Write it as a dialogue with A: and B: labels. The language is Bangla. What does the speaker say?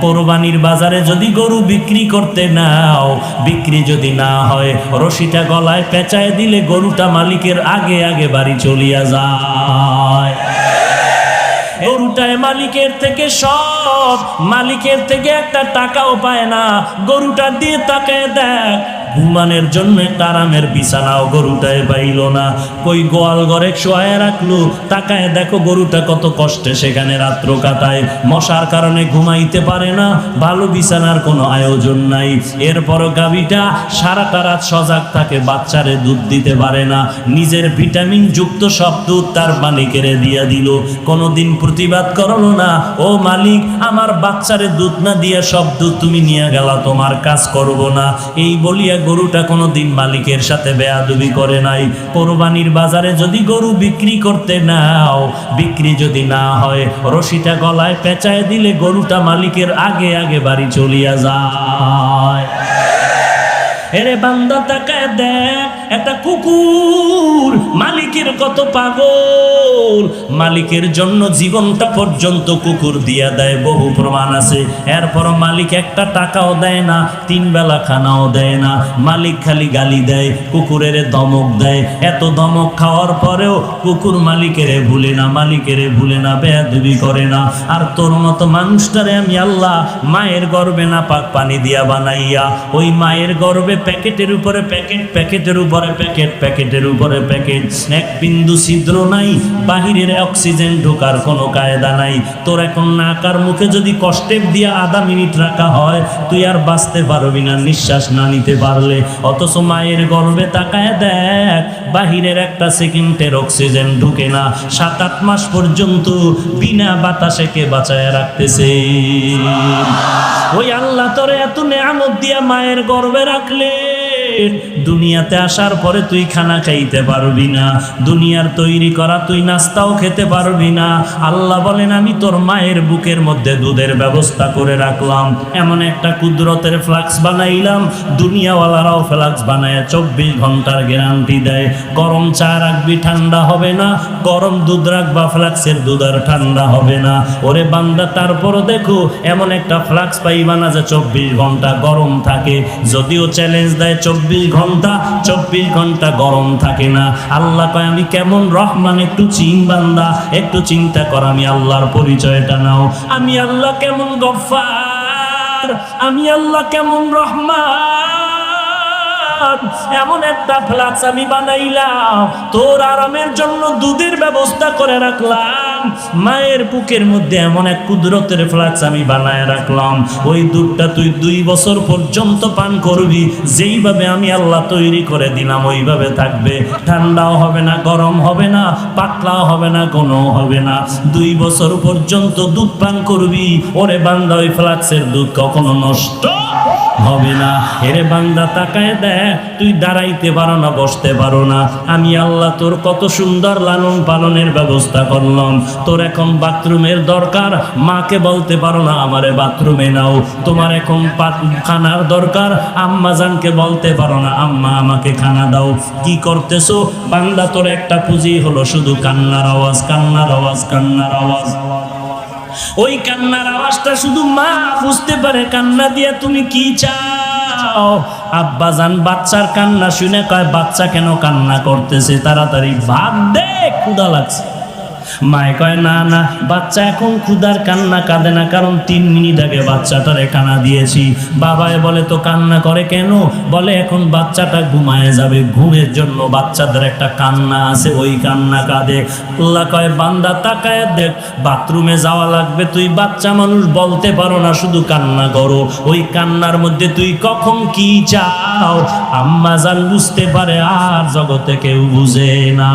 A: কোরবানির বাজারে যদি গরু বিক্রি করতে নাও, বিক্রি যদি না হয়, রশিটা গলায় পেঁচায় দিলে গরুটা মালিকের আগে আগে বাড়ি চলিয়া যায়। গরুটায় মালিকের থেকে সব, মালিকের থেকে একটা টাকাও পায় না। গরুটা দিয়ে তাকায় দেখ, ঘুমানোর জন্য একটা আরামের বিছানাও গরুটায় পাইল না। কই গোয়াল ঘরে শোয়ায় রাখলো, তাকায় দেখো গরুটা কত কষ্টে সেখানে রাত্র কাটায়। মশার কারণে ঘুমাইতে পারে না, ভালো বিছানার কোনো আয়োজন নাই। এরপরও গাভীটা সারাটা রাত সজাগ থাকে, বাচ্চারে দুধ দিতে পারে না। নিজের ভিটামিন যুক্ত সব দুধ তার মালিকেরে দিয়া দিল, কোনোদিন প্রতিবাদ করলো না, ও মালিক আমার বাচ্চারে দুধ না দিয়া সব দুধ তুমি নিয়ে গেলা, তোমার কাজ করব না। এই বলিয়া গরুটা কোনোদিন মালিকের সাথে বেয়াদবি করে নাই। কোরবানির বাজারে যদি গরু বিক্রি করতে নাও, বিক্রি যদি না হয়, রশিটা গলায় পেঁচায় দিলে গরুটা মালিকের আগে আগে বাড়ি চলিয়া যায়। এরে বান্দা তাকায় দেখ, একটা কুকুর মালিকের কত পাগল, মালিকের জন্য জীবনটা পর্যন্ত কুকুর দিয়া দেয়, বহু প্রমাণ আছে। এরপর মালিক একটা টাকাও দেয় না, 3 বেলা খানাও দেয় না, মালিক খালি গালি দেয়, কুকুরের ধমক দেয়। এত ধমক খাওয়ার পরেও কুকুর মালিকেরে ভুলে না, মালিকেরে ভুলে না, বেয়াদবি করে না। আর তোর মতো মানুষটারে আমি আল্লাহ মায়ের গর্ভে না পাক পানি দিয়া বানাইয়া, ওই মায়ের গর্ভে প্যাকেটের উপরে প্যাকেট, প্যাকেটের উপরে প্যাকেট, প্যাকেটের উপরে প্যাকেট, এক বিন্দু ছিদ্র নাই, বাহিরের অক্সিজেন ঢোকার কোনো কায়দা নাই। তোর এখন নাকার মুখে যদি কষ্টেপ দিয়া আধা মিনিট রাখা হয়, তুই আর বাঁচতে পারবি না নিঃশ্বাস না নিতে পারলে। অথচ মায়ের গর্ভে তাকায় দেখ, বাহিরের একটা সেকেন্ডের অক্সিজেন ঢুকে না, 7-8 মাস পর্যন্ত বিনা বাতাসে কে বাঁচায় রাখতেছে। ওই আল্লাহ তোরে এত নেয়ামত দিয়া মায়ের গর্ভে রাখলে, দুনিয়াতে আসার পরে তুই খানা খাইতে পারবি না, দুনিয়ার তৈরি করা তুই নাস্তাও খেতে পারবি না। আল্লাহ বলেন আমি তোর মায়ের বুকের মধ্যে দুধের ব্যবস্থা করে রাখলাম, এমন একটা কুদরতের ফ্লাক্স বানাইলাম, দুনিয়াওয়ালারাও ফ্লাক্স বানায় 24 ঘন্টার গ্যারান্টি দেয়। গরম চা রাখবি ঠান্ডা হবে না, গরম দুধ রাখবা ফ্লাক্সের দুধ আর ঠান্ডা হবে না। ওরে বান্দা তারপরও দেখো এমন একটা ফ্লাক্স পাইবা না যে 24 ঘন্টা গরম থাকে। যদিও চ্যালেঞ্জ দেয় 24 ঘন্টা গরম থাকে না। আল্লাহ কয় আমি কেমন রহমান, একটু বান্দা একটু চিন্তা কর, আমি আল্লাহর পরিচয়টা নাও। আমি আল্লাহ কেমন গফফার, আমি আল্লাহ কেমন রহমান। এমন একটা ফ্লাক্স আমি বানাইলাম, তোর আরামের জন্য দুধের ব্যবস্থা করে রাখলাম। মায়ের বুকের মধ্যে এমন এক কুদরতের ফ্লাক্স আমি বানায় রাখলাম, ওই দুধটা তুই 2 বছর পর্যন্ত পান করবি। যেইভাবে আমি আল্লাহ তৈরি করে দিলাম ওইভাবে থাকবে, ঠান্ডাও হবে না, গরম হবে না, পাতলাও হবে না, ঘনও হবে না। 2 বছর পর্যন্ত দুধ পান করবি। ওরে বান্দা ওই ফ্লাক্সের দুধ কখনো নষ্ট হবে না। এরে বান্দা তাকায় দেখ, তুই দাঁড়াইতে পারো না, বসতে পারো না, আমি আল্লাহ তোর কত সুন্দর লালন পালনের ব্যবস্থা করলাম। তোর এখন বাথরুমের দরকার, মাকে বলতে পারো না আমারে বাথরুমে নাও। তোমার এখন খানার দরকার, আম্মা জানকে বলতে পারো না আম্মা আমাকে খানা দাও। কি করতেছো বান্দা? তোর একটা পুঁজি হলো শুধু কান্নার আওয়াজ, কান্নার আওয়াজ, কান্নার আওয়াজ। ওই কান্নার আওয়াজটা শুধু মা বুঝতে পারে। কান্না দিয়ে তুমি কি চাও? আব্বা জান বাচ্চার কান্না শুনে কয় বাচ্চা কেন কান্না করতেছে, তাড়াতাড়ি ভাত দে, ক্ষুধা লাগছে। মায়ে কয় না না, বাচ্চা এখন ক্ষুধার কান্না কাঁদে না, কারণ 3 মিনিট আগে বাচ্চাটারে কান্না দিয়েছি। বাবায় বলে তো কান্না করে কেন? বলে এখন বাচ্চাটা ঘুমায় যাবে, ঘুমের জন্য বাচ্চাদের একটা কান্না আছে, ওই কান্না কাঁদে। আল্লাহ কয় বান্দা তাকায় দেখ, বাথরুমে যাওয়া লাগবে, তুই বাচ্চা মানুষ বলতে পারো না, শুধু কান্না করো। ওই কান্নার মধ্যে তুই কখন কি চাও আম্মা জান বুঝতে পারে, আর জগতে কেউ বুঝে না।